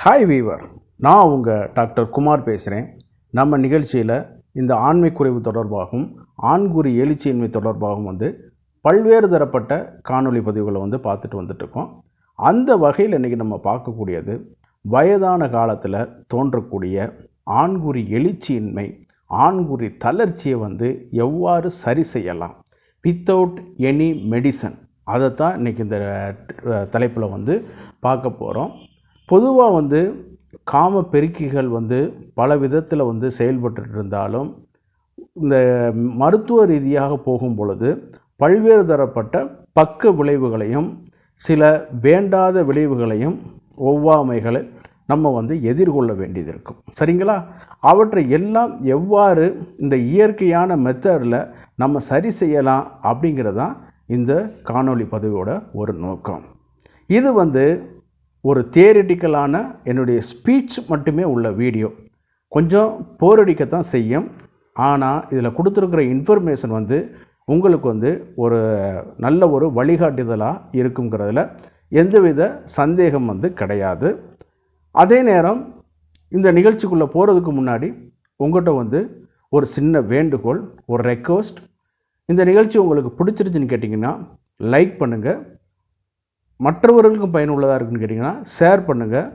Hi viewer, நான் உங்கள் doctor Kumar பேசுகிறேன். நம்ம நிகழ்ச்சியில் இந்த ஆண்மை குறைவு தொடர்பாகவும் ஆண்குறி எழுச்சியின்மை தொடர்பாகவும் பல்வேறு தரப்பட்ட காணொளி பதிவுகளை பார்த்துட்டு வந்துட்டுருக்கோம். அந்த வகையில் இன்றைக்கி நம்ம பார்க்கக்கூடியது வயதான காலத்தில் தோன்றக்கூடிய ஆண்குறி எழுச்சியின்மை, ஆண்குறி தளர்ச்சியை எவ்வாறு சரி செய்யலாம் வித்தவுட் எனி மெடிசன், அதைத்தான் இன்றைக்கி இந்த தலைப்பில் பார்க்க போகிறோம். பொதுவாக காம பெருக்கிகள் பல விதத்தில் செயல்பட்டு இருந்தாலும் இந்த மருத்துவ ரீதியாக போகும் பொழுது பல்வேறு தரப்பட்ட பக்க விளைவுகளையும் சில வேண்டாத விளைவுகளையும் ஒவ்வாமைகளை நம்ம எதிர்கொள்ள வேண்டியது இருக்கும். சரிங்களா? அவற்றை எல்லாம் எவ்வாறு இந்த இயற்கையான மெத்தடில் நம்ம சரி செய்யலாம் அப்படிங்கிறதான் இந்த காணொளி பதிவோட ஒரு நோக்கம். இது ஒரு தியரிட்டிக்கலான என்னுடைய ஸ்பீச் மட்டுமே உள்ள வீடியோ. கொஞ்சம் போரடிக்கத்தான் செய்யும். ஆனால் இதில் கொடுத்துருக்கிற இன்ஃபர்மேஷன் உங்களுக்கு ஒரு நல்ல ஒரு வழிகாட்டுதலாக இருக்குங்கிறதுல எந்தவித சந்தேகம் கிடையாது. அதே நேரம் இந்த நிகழ்ச்சிக்குள்ளே போகிறதுக்கு முன்னாடி உங்கள்கிட்ட ஒரு சின்ன வேண்டுகோள், ஒரு ரெக்வஸ்ட். இந்த நிகழ்ச்சி உங்களுக்கு பிடிச்சிருச்சுன்னு கேட்டிங்கன்னா லைக் பண்ணுங்கள், மற்றவர்களுக்கும் பயனுள்ளதாக இருக்குன்னு கேட்டிங்கன்னா ஷேர் பண்ணுங்கள்,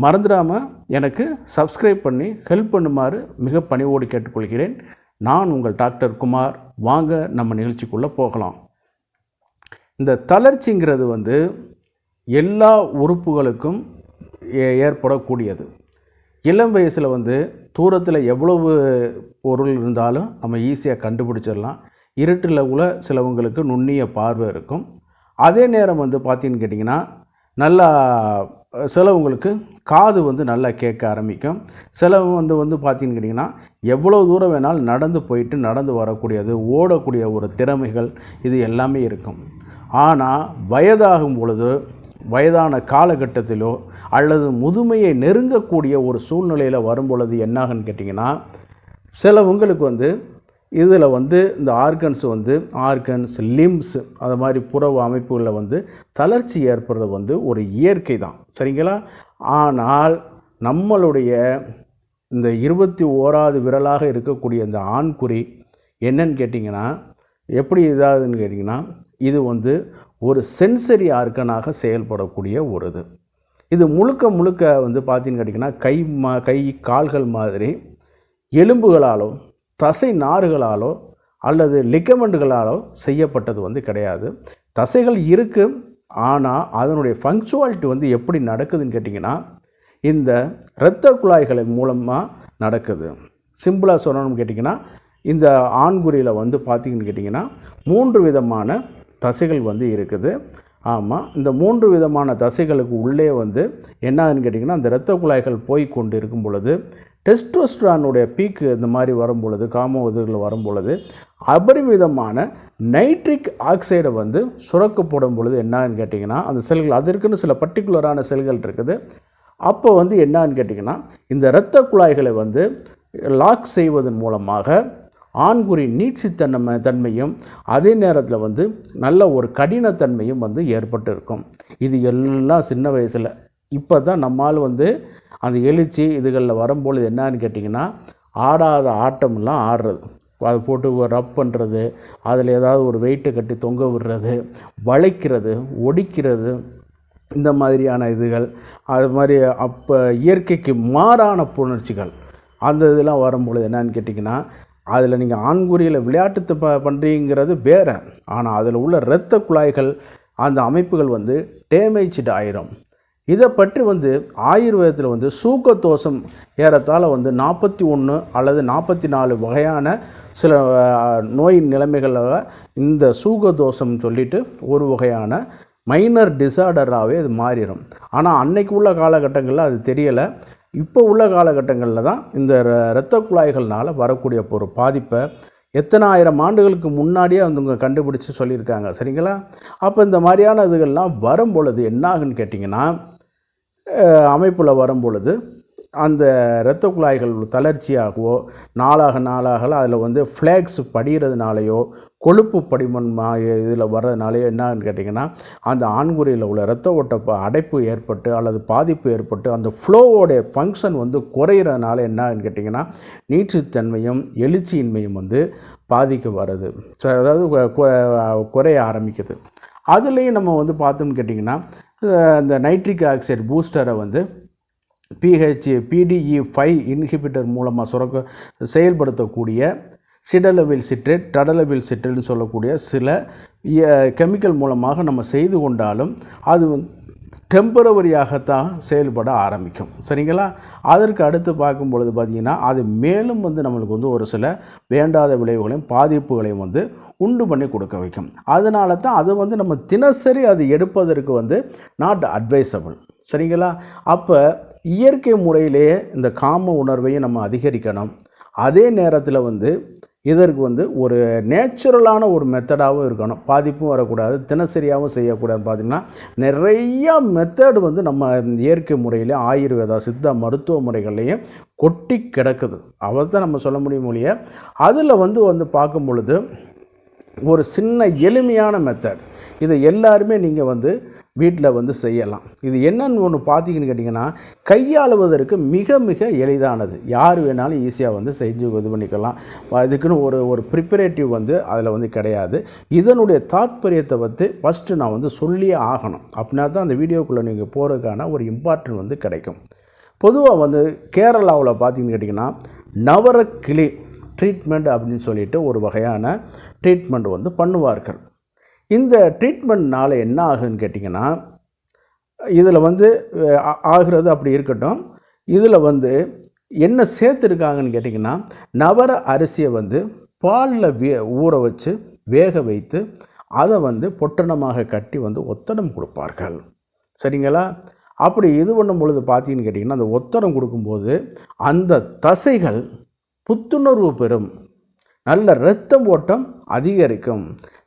மறந்துடாமல் எனக்கு சப்ஸ்கிரைப் பண்ணி ஹெல்ப் பண்ணுமாறு மிக பணிவோடு கேட்டுக்கொள்கிறேன். நான் உங்கள் டாக்டர் குமார். வாங்க நம்ம நிகழ்ச்சிக்குள்ளே போகலாம். இந்த தளர்ச்சிங்கிறது எல்லா உறுப்புகளுக்கும் ஏற்படக்கூடியது. இளம் வயசில் தூரத்தில் எவ்வளவு பொருள் இருந்தாலும் நம்ம ஈஸியாக கண்டுபிடிச்சிடலாம். இருட்டில் கூட சிலவங்களுக்கு நுண்ணிய பார்வை இருக்கும். அதே நேரம் பார்த்தீங்கன்னு கேட்டிங்கன்னா நல்லா சிலவங்களுக்கு காது நல்லா கேட்க ஆரம்பிக்கும். சிலவங்க பார்த்திங்கன்னு கேட்டிங்கன்னா எவ்வளோ தூரம் வேணாலும் நடந்து போயிட்டு நடந்து வரக்கூடியது, ஓடக்கூடிய ஒரு திறமைகள் இது எல்லாமே இருக்கும். ஆனால் வயதாகும் பொழுது, வயதான காலகட்டத்திலோ அல்லது முதுமையை நெருங்கக்கூடிய ஒரு சூழ்நிலையில் வரும் பொழுது என்னாகுன்னு கேட்டிங்கன்னா சிலவங்களுக்கு இதில் இந்த ஆர்கன்ஸ் லிம்ஸ் அது மாதிரி புறவு அமைப்புகளில் தளர்ச்சி ஏற்படுறது ஒரு இயற்கை தான். சரிங்களா? ஆனால் நம்மளுடைய இந்த 21வது விரலாக இருக்கக்கூடிய இந்த ஆண்குறி என்னன்னு கேட்டிங்கன்னா எப்படி இதாகுதுன்னு கேட்டிங்கன்னா இது ஒரு சென்சரி ஆர்கனாக செயல்படக்கூடிய ஒரு இது முழுக்க பார்த்தீங்கன்னு கேட்டிங்கன்னா கை கால்கள் மாதிரி எலும்புகளாலோ தசை நார்களாலோ அல்லது லிகமெண்ட்களாலோ செய்யப்பட்டது கிடையாது. தசைகள் இருக்குது, ஆனால் அதனுடைய ஃபங்க்சுவாலிட்டி எப்படி நடக்குதுன்னு கேட்டிங்கன்னா இந்த இரத்த குழாய்களின் மூலமாக நடக்குது. சிம்பிளாக சொல்லணும்னு கேட்டிங்கன்னா இந்த ஆண்குறியில் பார்த்திங்கன்னு கேட்டிங்கன்னா 3 விதமான தசைகள் இருக்குது. ஆமாம், இந்த 3 விதமான தசைகளுக்கு உள்ளே என்னான்னு கேட்டிங்கன்னா அந்த இரத்த குழாய்கள் போய் கொண்டு இருக்கும் பொழுது டெஸ்டோஸ்டரானுடைய பீக்கு இந்த மாதிரி வரும் பொழுது, காம உதவிகள் வரும் பொழுது அபரிமிதமான நைட்ரிக் ஆக்சைடை சுரக்கப்படும் பொழுது என்னான்னு கேட்டிங்கன்னா அந்த செல்கள் அதற்குன்னு சில பர்டிகுலரான செல்கள் இருக்குது. அப்போ என்னான்னு கேட்டிங்கன்னா இந்த இரத்த குழாய்களை லாக் செய்வதன் மூலமாக ஆண்குறி தன்மையும் அதே நேரத்தில் நல்ல ஒரு கடினத்தன்மையும் ஏற்பட்டு இருக்கும். இது எல்லாம் சின்ன வயசில். இப்போ தான் நம்மால் அந்த எழுச்சி இதுகளில் வரும்பொழுது என்னான்னு கேட்டிங்கன்னா ஆடாத ஆட்டமெல்லாம் ஆடுறது, அதை போட்டு ரப் பண்ணுறது, அதில் ஏதாவது ஒரு வெயிட்டை கட்டி தொங்க விடுறது, வளைக்கிறது, ஒடிக்கிறது, இந்த மாதிரியான இதுகள். அது மாதிரி அப்போ இயற்கைக்கு மாறான புணர்ச்சிகள் அந்த இதெல்லாம் வரும்பொழுது என்னான்னு கேட்டிங்கன்னா அதில் நீங்கள் ஆண்குறியில் விளையாட்டு பண்ணுறீங்கிறது வேறு. ஆனால் அதில் உள்ள இரத்த குழாய்கள் அந்த அமைப்புகள் டேமேஜ்டு ஆயிரும். இதை பற்றி ஆயுர்வேதத்தில் சூகதோஷம் ஏறத்தாழ 41 அல்லது 44 வகையான சில நோய் நிலைமைகளில் இந்த சூகதோஷம் சொல்லிட்டு ஒரு வகையான மைனர் டிசார்டராகவே அது மாறிடும். ஆனால் அன்னைக்கு உள்ள காலகட்டங்களில் அது தெரியலை. இப்போ உள்ள காலகட்டங்களில் தான் இந்த இரத்த குழாய்கள்னால் வரக்கூடிய ஒரு பாதிப்பை எத்தனை ஆயிரம் ஆண்டுகளுக்கு முன்னாடியே அவங்க கண்டுபிடிச்சி சொல்லியிருக்காங்க. சரிங்களா? அப்போ இந்த மாதிரியான இதுகள்லாம் வரும் பொழுது என்னாகுன்னு கேட்டிங்கன்னா அமைப்பில் வரும் பொழுது அந்த இரத்த குழாய்கள் தளர்ச்சியாகவோ நாளாக அதில் ஃப்ளாக்ஸ் படிகிறதுனாலையோ கொழுப்பு படிமன் இதில் வர்றதுனாலே என்னன்னு கேட்டிங்கன்னா அந்த ஆண்குறியில் உள்ள இரத்த ஓட்ட அடைப்பு ஏற்பட்டு அல்லது பாதிப்பு ஏற்பட்டு அந்த ஃப்ளோவோடைய ஃபங்க்ஷன் வந்து குறையிறதுனால என்னன்னு கேட்டிங்கன்னா நீட்சித்தன்மையும் எழுச்சியின்மையும் வந்து பாதிக்க வருது, அதாவது குறைய ஆரம்பிக்குது. அதுலேயும் நம்ம வந்து பார்த்தோம்னு கேட்டிங்கன்னா இந்த நைட்ரிக் ஆக்சைடு பூஸ்டரை வந்து PDE5 இன்ஹிபிட்டர் மூலமாக செயல்படுத்தக்கூடிய சிடலவில் சிட்ரேட், டடலவில் சிட்ரேட்னு சொல்லக்கூடிய சில கெமிக்கல் மூலமாக நம்ம செய்து கொண்டாலும் அது டெம்பரவரியாகத்தான் செயல்பட ஆரம்பிக்கும். சரிங்களா? அதற்கு அடுத்து பார்க்கும் பொழுது பார்த்திங்கன்னா அது மேலும் வந்து நம்மளுக்கு வந்து ஒரு சில வேண்டாத விளைவுகளையும் பாதிப்புகளையும் வந்து உண்டு பண்ணி கொடுக்க வைக்கும். அதனால தான் அது வந்து நம்ம தினசரி அது எடுப்பதற்கு வந்து நாட் அட்வைசபிள். சரிங்களா? அப்போ இயற்கை முறையிலேயே இந்த காம உணர்வையும் நம்ம அதிகரிக்கணும். அதே நேரத்தில் வந்து இதற்கு வந்து ஒரு நேச்சுரலான ஒரு மெத்தடாகவும் இருக்கணும், பாதிப்பும் வரக்கூடாது, தினசரியாகவும் செய்யக்கூடாது. பார்த்திங்கன்னா நிறையா மெத்தடு வந்து நம்ம இயற்கை முறையிலே ஆயுர்வேதா சித்தா மருத்துவ முறைகள்லேயும் கொட்டி கிடக்குது. தான் நம்ம சொல்ல முடியும் மொழியை. அதில் வந்து பார்க்கும் பொழுது ஒரு சின்ன எளிமையான மெத்தட், இதை எல்லாருமே நீங்கள் வந்து வீட்டில் வந்து செய்யலாம். இது என்னன்னு ஒன்று பார்த்தீங்கன்னு கேட்டிங்கன்னா கையாளுவதற்கு மிக மிக எளிதானது, யார் வேணாலும் ஈஸியாக வந்து செஞ்சு இது பண்ணிக்கலாம். இதுக்குன்னு ஒரு ப்ரிப்பரேட்டிவ் வந்து அதில் வந்து கிடையாது. இதனுடைய தாத்பரியத்தை வந்து ஃபஸ்ட்டு நான் வந்து சொல்லியே ஆகணும். அப்படின்னா தான் அந்த வீடியோக்குள்ளே நீங்கள் போகிறதுக்கான ஒரு இம்பார்ட்டன்ட் வந்து கிடைக்கும். பொதுவாக வந்து கேரளாவில் பார்த்தீங்கன்னு கேட்டிங்கன்னா நவரக்கிளி ட்ரீட்மெண்ட் அப்படின்னு சொல்லிட்டு ஒரு வகையான ட்ரீட்மெண்ட் வந்து பண்ணுவார்கள். இந்த ட்ரீட்மெண்ட்னால் என்ன ஆகுதுன்னு கேட்டிங்கன்னா இதில் வந்து ஆகிறது அப்படி இருக்கட்டும், இதில் வந்து என்ன சேர்த்துருக்காங்கன்னு கேட்டிங்கன்னா நவர அரிசியை வந்து பாலில் ஊற வச்சு வேக வைத்து அதை வந்து பொட்டணமாக கட்டி வந்து ஒத்தடம் கொடுப்பார்கள். சரிங்களா? அப்படி இது பண்ணும் பொழுது பார்த்தீங்கன்னு கேட்டிங்கன்னா அந்த ஒத்தடம் கொடுக்கும்போது அந்த தசைகள் புத்துணர்வு பெறும், நல்ல இரத்த ஓட்டம் அதிகரிக்கும்,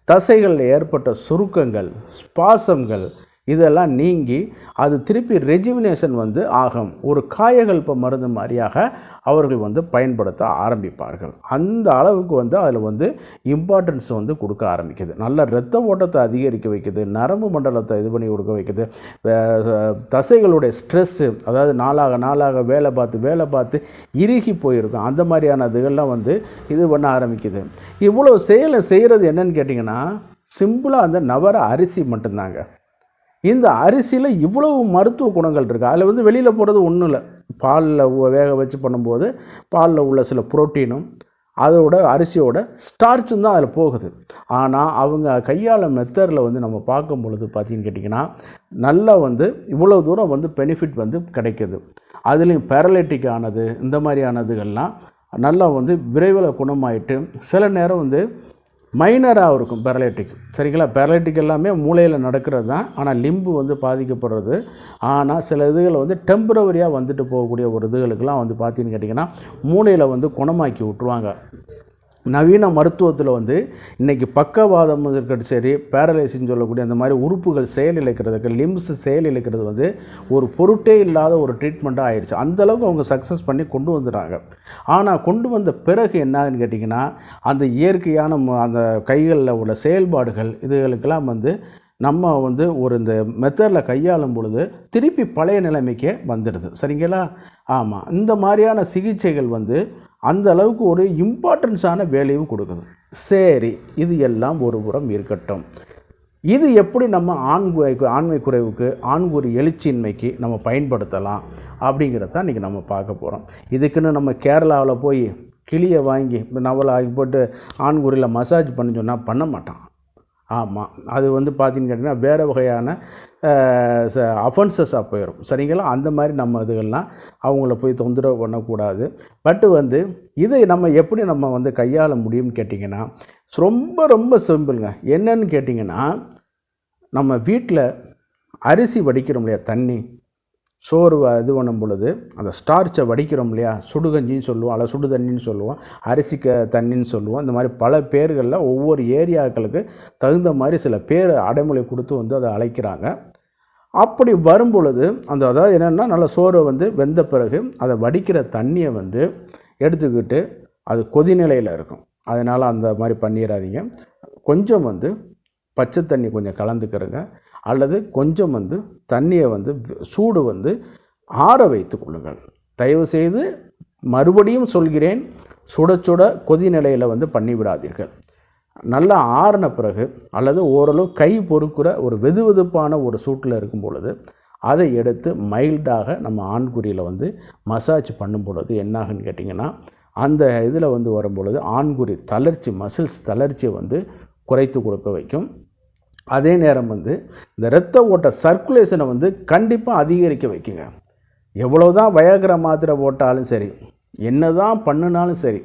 தசைகளில் ஏற்பட்ட சுருக்கங்கள் ஸ்பாசம்கள் இதெல்லாம் நீங்கி அது திருப்பி ரெஜுவினேஷன் வந்து ஆகும். ஒரு காயகல்ப மருந்து மாதிரியாக அவர்கள் வந்து பயன்படுத்த ஆரம்பிப்பார்கள். அந்த அளவுக்கு வந்து அதில் வந்து இம்பார்ட்டன்ஸ் வந்து கொடுக்க ஆரம்பிக்குது. நல்ல இரத்த ஓட்டத்தை அதிகரிக்க வைக்குது, நரம்பு மண்டலத்தை இது பண்ணி கொடுக்க வைக்குது, தசைகளுடைய ஸ்ட்ரெஸ்ஸு, அதாவது நாளாக வேலை பார்த்து இறுகி போயிருக்கும், அந்த மாதிரியான இதுகள்லாம் வந்து இது பண்ண ஆரம்பிக்குது. இவ்வளோ செய்கிறது என்னன்னு கேட்டிங்கன்னா சிம்பிளாக அந்த நவர அரிசி மட்டும்தாங்க. இந்த அரிசியில் இவ்வளவு மருத்துவ குணங்கள் இருக்குது. அதில் வந்து வெளியில் போகிறது ஒன்றும் இல்லை, பாலில் வேக வச்சு பண்ணும்போது பாலில் உள்ள சில புரோட்டீனும் அதோட அரிசியோட ஸ்டார்ச்சும் தான் அதில் போகுது. ஆனால் அவங்க கையாள மெத்தடில் வந்து நம்ம பார்க்கும் பொழுது பார்த்திங்கன்னு கேட்டிங்கன்னா நல்லா வந்து இவ்வளோ தூரம் வந்து பெனிஃபிட் வந்து கிடைக்கிது. அதுலேயும் பேரலைட்டிக் ஆனது இந்த மாதிரியானதுகள்லாம் நல்லா வந்து விரைவில் குணமாயிட்டு சில நேரம் வந்து மைனராக இருக்கும் பேரலைட்டிக். சரிங்களா? பேரலைட்டிக் எல்லாமே மூளையில் நடக்கிறது தான், ஆனால் லிம்பு வந்து பாதிக்கப்படுறது. ஆனால் சில இதுகளை வந்து டெம்பரவரியாக வந்துட்டு போகக்கூடிய ஒரு இதுகளுக்கெல்லாம் வந்து பார்த்தீங்கன்னு கேட்டிங்கன்னா மூளையில் வந்து குணமாக்கி விட்ருவாங்க. நவீன மருத்துவத்தில் வந்து இன்றைக்கி பக்கவாதம் இருக்கிறது சரி, பேரலைசின்னு சொல்லக்கூடிய அந்த மாதிரி உறுப்புகள் செயலிழக்கிறதுக்கு லிம்ஸ் செயலிழக்கிறது வந்து ஒரு பொருட்டே இல்லாத ஒரு ட்ரீட்மெண்ட்டாக ஆயிடுச்சு. அந்தளவுக்கு அவங்க சக்ஸஸ் பண்ணி கொண்டு வந்துடுறாங்க. ஆனால் கொண்டு வந்த பிறகு என்னன்னு கேட்டிங்கன்னா அந்த இயற்கையான அந்த கைகளில் உள்ள செயல்பாடுகள் இதுகளுக்கெல்லாம் வந்து நம்ம வந்து இந்த மெத்தடில் கையாளும் பொழுது திருப்பி பழைய நிலைமைக்கே வந்துடுது. சரிங்களா? ஆமாம், இந்த மாதிரியான சிகிச்சைகள் வந்து அந்த அளவுக்கு ஒரு இம்பார்ட்டன்ஸான வேலையும் கொடுக்குது. சரி, இது எல்லாம் ஒரு புறம் இருக்கட்டும். இது எப்படி நம்ம ஆண்மை குறைவுக்கு ஆண்குறி எழுச்சியின்மைக்கு நம்ம பயன்படுத்தலாம் அப்படிங்கிறத இன்றைக்கி நம்ம பார்க்க போகிறோம். இதுக்குன்னு நம்ம கேரளாவில் போய் கிளியை வாங்கி நவலை ஆகி போட்டு ஆண்குறியில் மசாஜ் பண்ணி சொன்னால் பண்ண மாட்டான். ஆமாம், அது வந்து பார்த்திங்கன்னு கேட்டிங்கன்னா வேறு வகையான அஃபென்சஸாக போயிடும். சரிங்களா? அந்த மாதிரி நம்ம இதுகள்லாம் அவங்கள போய் தொந்தரவு பண்ணக்கூடாது. பட்டு வந்து இதை நம்ம எப்படி நம்ம வந்து கையாள முடியும்னு கேட்டிங்கன்னா ரொம்ப ரொம்ப சிம்பிளுங்க. என்னன்னு கேட்டிங்கன்னா நம்ம வீட்டில் அரிசி வடிக்கிறோம் இல்லையா, தண்ணி சோறு இது பண்ணும் பொழுது அந்த ஸ்டார்ச்சை வடிக்கிறோம் இல்லையா, சுடுகஞ்சின்னு சொல்லுவோம், அல்ல சுடு தண்ணின்னு சொல்லுவோம், அரிசிக்க தண்ணின்னு சொல்லுவோம். இந்த மாதிரி பல பேர்களில் ஒவ்வொரு ஏரியாக்களுக்கு தகுந்த மாதிரி சில பேர் அடைமொழி கொடுத்து வந்து அதை அழைக்கிறாங்க. அப்படி வரும் பொழுது அதாவது என்னென்னா நல்ல சோறு வந்து வெந்த பிறகு அதை வடிக்கிற தண்ணியை வந்து எடுத்துக்கிட்டு அது கொதிநிலையில் இருக்கும். அதனால் அந்த மாதிரி பண்ணிடாதீங்க. கொஞ்சம் வந்து பச்சை தண்ணி கொஞ்சம் கலந்துக்கிறங்க, அல்லது கொஞ்சம் வந்து தண்ணியை வந்து சூடு வந்து ஆற வைத்து கொள்ளுங்கள். தயவுசெய்து மறுபடியும் சொல்கிறேன், சுட சுட கொதி நிலையில் வந்து பண்ணிவிடாதீர்கள். நல்லா ஆறின பிறகு அல்லது ஓரளவு கை பொறுக்கிற ஒரு வெதுவெதுப்பான ஒரு சூட்டில் இருக்கும் பொழுது அதை எடுத்து மைல்டாக நம்ம ஆண்குறியில் வந்து மசாஜ் பண்ணும் பொழுது என்னாகுன்னு கேட்டிங்கன்னா, அந்த இதில் வந்து வரும்பொழுது ஆண்குறி தளர்ச்சி, மசில்ஸ் தளர்ச்சியை வந்து குறைத்து கொடுக்க வைக்கும். அதே நேரம் வந்து இந்த இரத்த ஓட்ட சர்க்குலேஷனை வந்து கண்டிப்பாக அதிகரிக்க வைக்குங்க. எவ்வளோ தான் வயகிற மாத்திரை போட்டாலும் சரி, என்ன தான் பண்ணினாலும் சரி,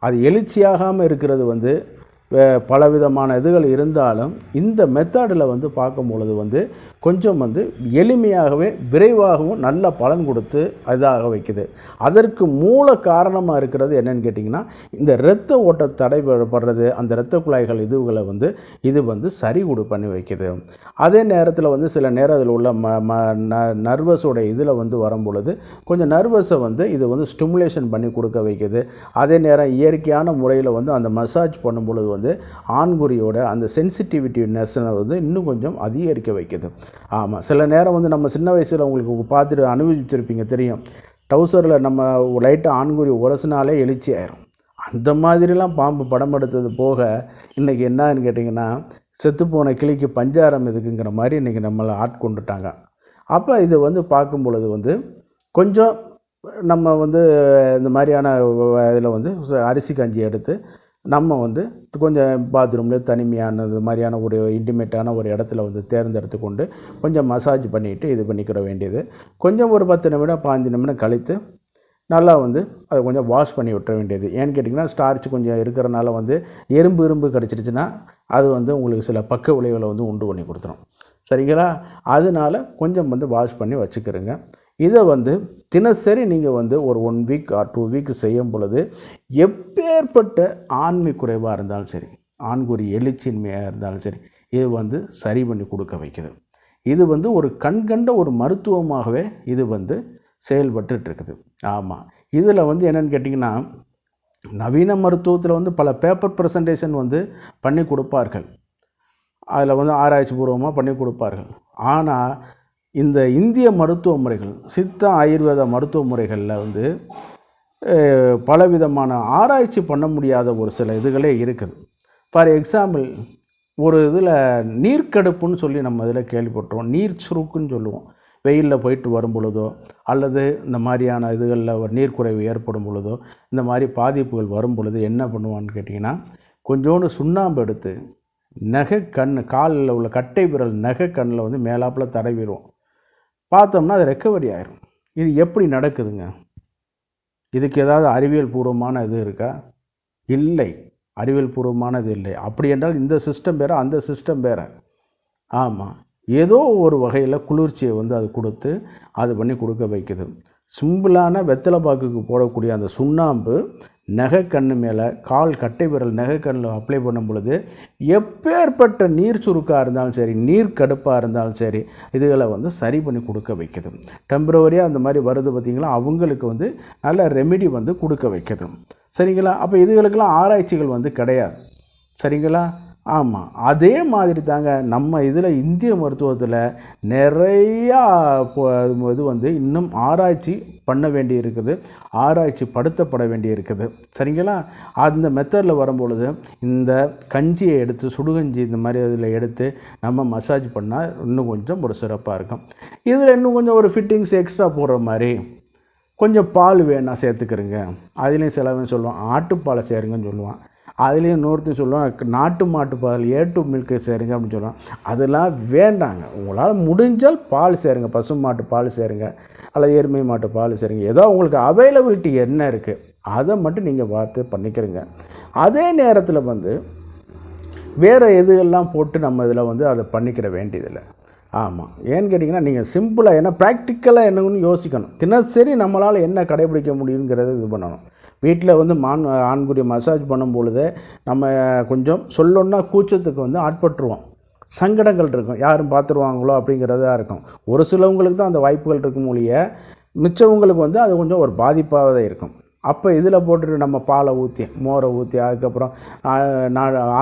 அது எழுச்சியாகாமல் இருக்கிறது வந்து பலவிதமான இதுகள் இருந்தாலும் இந்த மெத்தடில் வந்து பார்க்கும் பொழுது வந்து கொஞ்சம் வந்து எளிமையாகவே விரைவாகவும் நல்ல பலன் கொடுத்து இதாக வைக்குது. அதற்கு மூல காரணமாக இருக்கிறது என்னென்னு கேட்டிங்கன்னா, இந்த இரத்த ஓட்ட தடைபடுறது, அந்த இரத்த குழாய்கள் இதுகளை வந்து இது வந்து சரி பண்ணி வைக்குது. அதே நேரத்தில் வந்து சில நேரம் அதில் உள்ள நர்வஸோட இதில் வந்து வரும் பொழுது கொஞ்சம் நர்வஸை வந்து இது வந்து ஸ்டிமுலேஷன் பண்ணி கொடுக்க வைக்குது. அதே நேரம் இயற்கையான முறையில் வந்து அந்த மசாஜ் பண்ணும் பொழுது வந்து ஆண்குறியோட அந்த சென்சிட்டிவிட்டினஸை வந்து இன்னும் கொஞ்சம் அதிகரிக்க வைக்குது. ஆமாம், சில நேரம் வந்து நம்ம சின்ன வயசில் உங்களுக்கு பார்த்துட்டு அனுபவிச்சிருப்பீங்க, தெரியும். டவுசரில் நம்ம லைட்டாக ஆண்குறி உரசினாலே எழுச்சி ஆயிரும். அந்த மாதிரிலாம் பாம்பு படம் எடுத்தது போக இன்றைக்கி என்னன்னு கேட்டிங்கன்னா, செத்துப்போன கிளிக்கு பஞ்சாரம் எதுக்குங்கிற மாதிரி இன்றைக்கி நம்மளை ஆட்கொண்டுட்டாங்க. அப்போ இது வந்து பார்க்கும் பொழுது வந்து கொஞ்சம் நம்ம வந்து இந்த மாதிரியான இதில் வந்து அரிசி கஞ்சி எடுத்து நம்ம வந்து கொஞ்சம் பாத்ரூமில் தனிமையானது மாதிரியான ஒரு இன்டிமேட்டான ஒரு இடத்துல வந்து தேர்ந்தெடுத்து கொண்டு கொஞ்சம் மசாஜ் பண்ணிவிட்டு இது பண்ணிக்கிற வேண்டியது. கொஞ்சம் ஒரு 10 நிமிடம் 15 நிமிடம் கழித்து நல்லா வந்து அதை கொஞ்சம் வாஷ் பண்ணி விட்டுற வேண்டியது. ஏன்னு கேட்டிங்கன்னா, ஸ்டார்ச் கொஞ்சம் இருக்கிறனால வந்து எறும்பு கடிச்சிருச்சுன்னா அது வந்து உங்களுக்கு சில பக்க விளைவுகளை வந்து உண்டு பண்ணி கொடுத்துரும். சரிங்களா? அதனால் கொஞ்சம் வந்து வாஷ் பண்ணி வச்சுக்கிறோங்க. இதை வந்து தினசரி நீங்கள் வந்து ஒரு 1 வீக் ஆர் 2 வீக் செய்யும் பொழுது எப்பேற்பட்ட ஆண்மை குறைவாக இருந்தாலும் சரி, ஆண்குறி எழுச்சின்மையாக இருந்தாலும் சரி, இது வந்து சரி பண்ணி கொடுக்க வைக்குது. இது வந்து ஒரு கண்கண்ட ஒரு மருத்துவமாகவே இது வந்து செயல்பட்டு இருக்குது. ஆமாம், இதில் வந்து என்னென்னு கேட்டிங்கன்னா, நவீன மருத்துவத்தில் வந்து பல பேப்பர் ப்ரெசன்டேஷன் வந்து பண்ணி கொடுப்பார்கள். அதில் வந்து ஆராய்ச்சி பூர்வமாக பண்ணி கொடுப்பார்கள். ஆனால் இந்த இந்திய மருத்துவ முறைகள், சித்த ஆயுர்வேத மருத்துவ முறைகளில் வந்து பலவிதமான ஆராய்ச்சி பண்ண முடியாத ஒரு சில இதுகளே இருக்குது. ஃபார் எக்ஸாம்பிள், ஒரு இதில் நீர்க்கடுப்புன்னு சொல்லி நம்ம இதில் கேள்விப்பட்டோம். நீர் சுருக்குன்னு சொல்லுவோம். வெயிலில் போயிட்டு வரும் பொழுதோ அல்லது இந்த மாதிரியான இதுகளில் ஒரு நீர்க்குறைவு ஏற்படும் பொழுதோ இந்த மாதிரி பாதிப்புகள் வரும் பொழுது என்ன பண்ணுவான்னு கேட்டிங்கன்னா, கொஞ்சோண்டு சுண்ணாம்பு எடுத்து காலில் உள்ள கட்டை விரல் கண்ணில் வந்து மேலாப்பில் தடவிடுவோம். பார்த்தோம்னா அது ரெக்கவரி ஆயிரும். இது எப்படி நடக்குதுங்க? இதுக்கு ஏதாவது அறிவியல் பூர்வமான இது இருக்கா? இல்லை, அறிவியல் பூர்வமானது இல்லை. அப்படி என்றால் இந்த சிஸ்டம் வேறு, அந்த சிஸ்டம் வேறு. ஆமாம், ஏதோ ஒரு வகையில் குளிர்ச்சியை வந்து அது கொடுத்து அது பண்ணி கொடுக்க வைக்குது. சிம்பிளான வெத்தலை பாக்குக்கு போடக்கூடிய அந்த சுண்ணாம்பு நகைக்கண்ணு மேலே கட்டை விரல் நகைக்கண்ணில் அப்ளை பண்ணும் பொழுது எப்பேற்பட்ட நீர் சுருக்காக இருந்தாலும் சரி, நீர் கடுப்பாக இருந்தாலும் சரி, இதுகளை வந்து சரி பண்ணி கொடுக்க வைக்குது. டெம்பரவரியாக அந்த மாதிரி வருது பார்த்திங்களா, அவங்களுக்கு வந்து நல்ல ரெமெடி வந்து கொடுக்க வைக்குது. சரிங்களா? அப்போ இதுகளுக்கெல்லாம் ஆராய்ச்சிகள் வந்து கிடையாது. சரிங்களா? ஆமாம், அதே மாதிரி தாங்க நம்ம இதில் இந்திய மருத்துவத்தில் நிறையா இது வந்து இன்னும் ஆராய்ச்சி பண்ண வேண்டி இருக்குது, ஆராய்ச்சி படுத்தப்பட வேண்டி இருக்குது. சரிங்களா? அந்த மெத்தடில் வரும்பொழுது இந்த கஞ்சியை எடுத்து, சுடுகஞ்சி இந்த மாதிரி இதில் எடுத்து நம்ம மசாஜ் பண்ணால் இன்னும் கொஞ்சம் ஒரு சிறப்பாக இருக்கும். இதில் இன்னும் கொஞ்சம் ஒரு ஃபிட்டிங்ஸ் எக்ஸ்ட்ரா போடுற மாதிரி கொஞ்சம் பால் வேணால் சேர்த்துக்கிறேங்க. அதுலேயும் சிலவன் சொல்லுவான் ஆட்டுப்பாலை சேருங்கன்னு சொல்லுவான். அதுலேயும் இன்னொருத்தி சொல்லுவான் நாட்டு மாட்டு பால் A2 மில்க்கு சேருங்க அப்படின்னு சொல்லுவான். அதெல்லாம் வேண்டாங்க. உங்களால் முடிஞ்சால் பால் சேருங்க, பசு மாட்டு பால் சேருங்க அல்லது எருமை மாட்டு பால் சேருங்க. ஏதோ உங்களுக்கு அவைலபிலிட்டி என்ன இருக்குது அதை மட்டும் நீங்கள் பார்த்து பண்ணிக்கிறங்க. அதே நேரத்தில் வந்து வேறு எதுகள்லாம் போட்டு நம்ம இதில் வந்து அதை பண்ணிக்கிற வேண்டியதில்லை. ஆமாம், ஏன்னு கேட்டிங்கன்னா, நீங்கள் சிம்பிளாக ஏன்னா ப்ராக்டிக்கலாக என்னன்னு யோசிக்கணும். தினசரி நம்மளால் என்ன கடைபிடிக்க முடியுங்கிறத இது பண்ணணும். வீட்டில் வந்து ஆண்குறி மசாஜ் பண்ணும் பொழுது நம்ம கொஞ்சம் சொல்லணுன்னா கூச்சத்துக்கு வந்து ஆட்பட்டுருவோம். சங்கடங்கள் இருக்கும், யாரும் பார்த்துருவாங்களோ அப்படிங்கிறதா இருக்கும். ஒரு சிலவங்களுக்கு தான் அந்த வாய்ப்புகள் இருக்கும் ஒழிய மிச்சவங்களுக்கு வந்து அது கொஞ்சம் ஒரு பாதிப்பாக தான் இருக்கும். அப்போ இதில் போட்டுட்டு நம்ம பாலை ஊற்றி மோரை ஊற்றி அதுக்கப்புறம்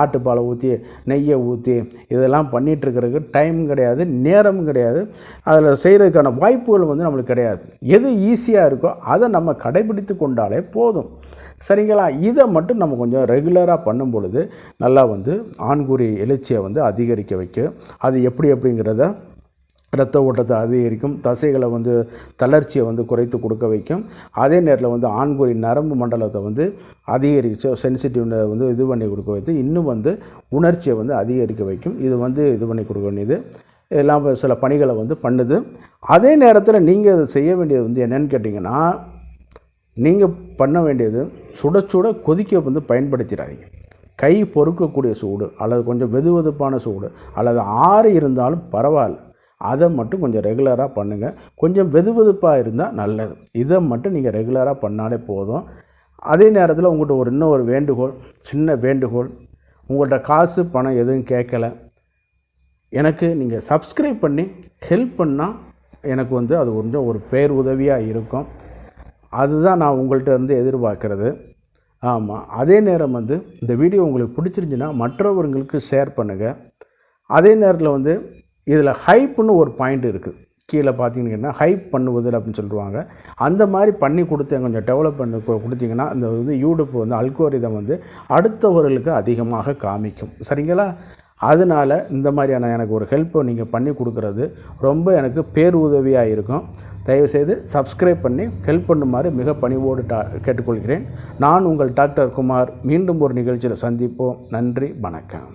ஆட்டுப்பாலை ஊற்றி நெய்யை ஊற்றி இதெல்லாம் பண்ணிகிட்ருக்கிறதுக்கு டைம் கிடையாது, நேரம் கிடையாது, அதில் செய்கிறதுக்கான வாய்ப்புகள் வந்து நம்மளுக்கு கிடையாது. எது ஈஸியாக இருக்கோ அதை நம்ம கடைபிடித்து கொண்டாலே போதும். சரிங்களா? இதை மட்டும் நம்ம கொஞ்சம் ரெகுலராக பண்ணும் பொழுது நல்லா வந்து ஆண்குறி எழுச்சியை வந்து அதிகரிக்க வைக்கும். அது எப்படி அப்படிங்கிறத இரத்த ஓட்டத்தை அதிகரிக்கும், தசைகளை வந்து தளர்ச்சியை வந்து குறைத்து கொடுக்க வைக்கும். அதே நேரத்தில் வந்து ஆண்குறி நரம்பு மண்டலத்தை வந்து அதிகரித்து சென்சிட்டிவ்னை வந்து இது பண்ணி கொடுக்க வைத்து இன்னும் வந்து உணர்ச்சியை வந்து அதிகரிக்க வைக்கும். இது வந்து இது பண்ணி கொடுக்க வேண்டியது எல்லாம் சில பணிகளை வந்து பண்ணுது. அதே நேரத்தில் நீங்கள் அதை செய்ய வேண்டியது வந்து என்னென்னு கேட்டிங்கன்னா, நீங்கள் பண்ண வேண்டியது சுட சுட கொதிக்க வந்து பயன்படுத்திடாதீங்க. கை பொறுக்கக்கூடிய சூடு அல்லது கொஞ்சம் வெதுவெதுப்பான சூடு அல்லது ஆறு இருந்தாலும் பரவாயில்ல, அதை மட்டும் கொஞ்சம் ரெகுலராக பண்ணுங்கள். கொஞ்சம் வெதுவெதுப்பாக இருந்தால் நல்லது. இதை மட்டும் நீங்கள் ரெகுலராக பண்ணாலே போதும். அதே நேரத்தில் உங்கள்கிட்ட இன்னொரு வேண்டுகோள், சின்ன வேண்டுகோள். உங்கள்கிட்ட காசு பணம் எதுவும் கேட்கலை, எனக்கு நீங்கள் சப்ஸ்கிரைப் பண்ணி ஹெல்ப் பண்ணால் எனக்கு வந்து அது கொஞ்சம் ஒரு பேர் உதவியாக இருக்கும். அதுதான் நான் உங்கள்கிட்ட இருந்து எதிர்பார்க்குறது. ஆமாம், அதே நேரம் வந்து இந்த வீடியோ உங்களுக்கு பிடிச்சிருந்துச்சுன்னா மற்றவர்களுக்கு ஷேர் பண்ணுங்கள். அதே நேரத்தில் வந்து இதில் ஹைப்புன்னு ஒரு பாயிண்ட் இருக்குது, கீழே பார்த்தீங்கன்னா ஹைப் பண்ணுவது அப்படின்னு சொல்லுவாங்க. அந்த மாதிரி பண்ணி கொடுத்து கொஞ்சம் டெவலப் பண்ணி கொடுத்தீங்கன்னா இந்த வந்து யூடியூப் வந்து அல்கோரிதம் வந்து அடுத்தவர்களுக்கு அதிகமாக காமிக்கும். சரிங்களா? அதனால் இந்த மாதிரியான எனக்கு ஒரு ஹெல்ப்பை நீங்கள் பண்ணி கொடுக்குறது ரொம்ப எனக்கு பேருதவியாக இருக்கும். தயவுசெய்து சப்ஸ்கிரைப் பண்ணி ஹெல்ப் பண்ணுமாறு மிக பணிவோடு கேட்டுக்கொள்கிறேன். நான் உங்கள் டாக்டர் குமார். மீண்டும் ஒரு நிகழ்ச்சியில் சந்திப்போம். நன்றி, வணக்கம்.